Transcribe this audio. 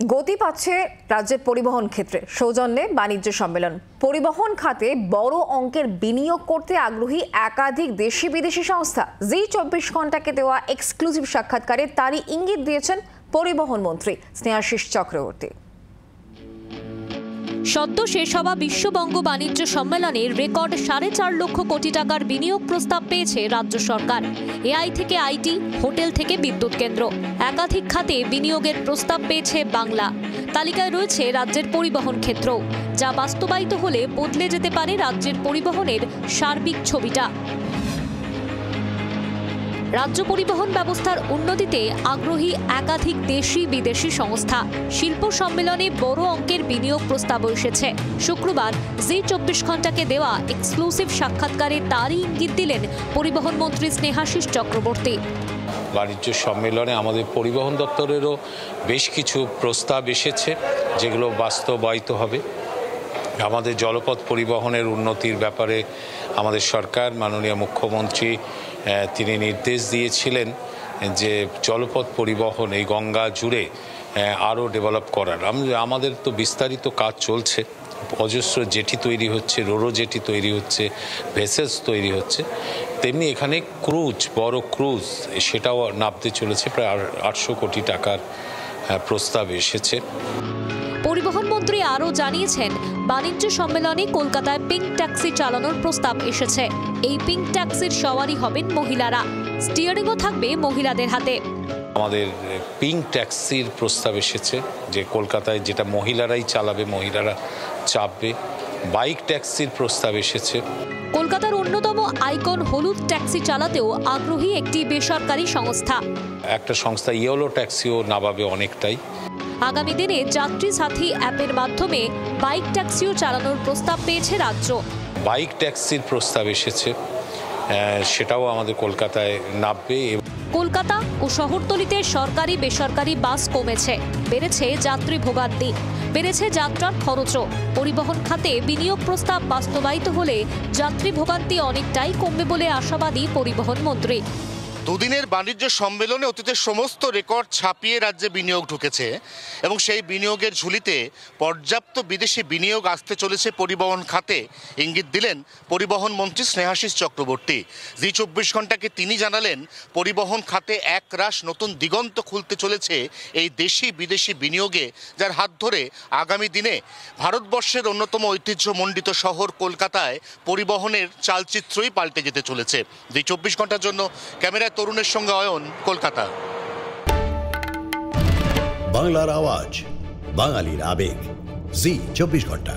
গতি পাচ্ছে রাজ্যের পরিবহন ক্ষেত্রে সৌজন্যে বাণিজ্য সম্মেলন। পরিবহন খাতে বড় অঙ্কের বিনিয়োগ করতে আগ্রহী একাধিক দেশি বিদেশি সংস্থা। জি 24 ঘন্টাকে দেওয়া এক্সক্লুসিভ সাক্ষাৎকারে তারই ইঙ্গিত দিয়েছেন পরিবহন মন্ত্রী স্নেহাশিস চক্রবর্তী। সদ্য শেষ হওয়া বিশ্ববঙ্গ বাণিজ্য সম্মেলনে রেকর্ড 4.5 লক্ষ কোটি টাকার বিনিয়োগ প্রস্তাব পেয়েছে রাজ্য সরকার। এআই থেকে আইটি, হোটেল থেকে বিদ্যুৎ কেন্দ্র, একাধিক খাতে বিনিয়োগের প্রস্তাব পেয়েছে বাংলা। তালিকায় রয়েছে রাজ্যের পরিবহন ক্ষেত্র, যা বাস্তবায়িত হলে বদলে যেতে পারে রাজ্যের পরিবহনের সার্বিক ছবিটা। রাজ্য পরিবহন ব্যবস্থার উন্নতিতে আগ্রহী একাধিক দেশি বিদেশি সংস্থা। শিল্প সম্মেলনে বড় অঙ্কের বিনিয়োগ প্রস্তাব এসেছে। শুক্রবার জি 24 ঘন্টাকে দেওয়া এক্সক্লুসিভ সাক্ষাৎকারে তারই ইঙ্গিত দিলেন পরিবহন মন্ত্রী স্নেহাশিস চক্রবর্তী। বাণিজ্য সম্মেলনে আমাদের পরিবহন দপ্তরেরও বেশ কিছু প্রস্তাব এসেছে, যেগুলো বাস্তবায়িত হবে। আমাদের জলপথ পরিবহনের উন্নতির ব্যাপারে আমাদের সরকার, মাননীয় মুখ্যমন্ত্রী তিনি নির্দেশ দিয়েছিলেন যে জলপথ পরিবহন এই গঙ্গা জুড়ে আরও ডেভেলপ করার। আমাদের তো বিস্তারিত কাজ চলছে, অজস্র জেটি তৈরি হচ্ছে, রোরো জেটি তৈরি হচ্ছে, ভেসেলস তৈরি হচ্ছে। তেমনি এখানে ক্রুজ, বড় ক্রুজ, সেটাও নামতে চলেছে। প্রায় 800 কোটি টাকার প্রস্তাব এসেছে। পরিবহন মন্ত্রী আরও জানিয়েছেন, বাণিজ্য সম্মেলনে কলকাতায় পিঙ্ক ট্যাক্সি চালানোর প্রস্তাব এসেছে। এই পিঙ্ক ট্যাক্সির সওয়ারি হবেন মহিলারা, স্টিয়ারিংও থাকবে মহিলাদের হাতে। আমাদের পিঙ্ক ট্যাক্সির প্রস্তাব এসেছে, যে কলকাতায় যেটা মহিলারাই চালাবে, মহিলারা চাপবে। বাইক ট্যাক্সির প্রস্তাব এসেছে। কলকাতার অন্যতম আইকন হলুদ ট্যাক্সি চালাতেও আগ্রহী একটি বেসরকারি সংস্থা। একটা সংস্থা ইয়েলো ট্যাক্সিও নামাবে অনেকটাই। আগামী দিনে যাত্রী সাথী অ্যাপের মাধ্যমে বাইক ট্যাক্সিও চালানোর প্রস্তাব পেয়েছে রাজ্য। বাইক ট্যাক্সির প্রস্তাব এসেছে, সেটাও আমাদের কলকাতায় নামবে। কলকাতা ও শহরতলিতে সরকারি বেসরকারি বাস কমেছে, বেড়েছে যাত্রী ভোগান্তি, বেড়েছে যাত্রার খরচও। পরিবহন খাতে বিনিয়োগ প্রস্তাব বাস্তবায়িত হলে যাত্রী ভোগান্তি অনেকটাই কমবে বলে আশাবাদী পরিবহন মন্ত্রী। দুদিনের বাণিজ্য সম্মেলনে অতীতের সমস্ত রেকর্ড ছাপিয়ে রাজ্যে বিনিয়োগ ঢুকেছে এবং সেই বিনিয়োগের ঝুলিতে পর্যাপ্ত বিদেশি বিনিয়োগ আসতে চলেছে পরিবহন খাতে, ইঙ্গিত দিলেন পরিবহন মন্ত্রী স্নেহাশিস চক্রবর্তী। জি 24 ঘন্টাকে তিনি জানালেন, পরিবহন খাতে একরাশ নতুন দিগন্ত খুলতে চলেছে এই দেশি বিদেশি বিনিয়োগে, যার হাত ধরে আগামী দিনে ভারতবর্ষের অন্যতম ঐতিহ্যমণ্ডিত শহর কলকাতায় পরিবহনের চালচিত্রই পাল্টে যেতে চলেছে। জি 24 ঘন্টার জন্য ক্যামেরায় তরুণের সঙ্গে অয়ন, কলকাতা। বাংলার আওয়াজ, বাঙালির আবেগ, জি 24 ঘন্টা।